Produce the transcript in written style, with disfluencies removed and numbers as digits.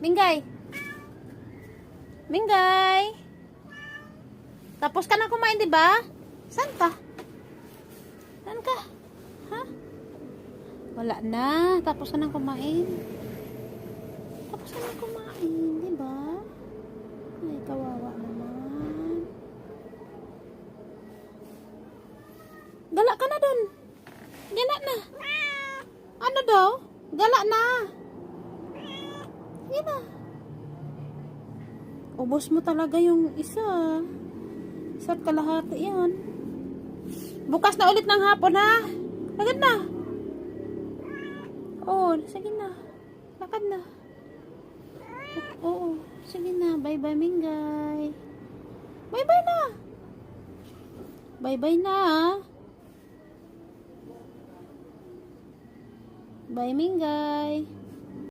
Mingay. Mingay. Tapos ka na kumain, di ba? Saan ka? Saan ka? Ha? Wala na. Tapos ka na kumain. Tapos ka na kumain, di ba? Ay, kawawa naman. Gala ka na dun. Gala na. Ano daw? Gala na. Yan na. Ubos mo talaga yung isa. Isa't kalahati yan. Bukas na ulit ng hapon, ha? Agad na. Oo, sige na. Lakad na. Oo, sige na. Bye-bye, Mingay. Bye-bye na. Bye-bye na, ha? Bye, Mingay.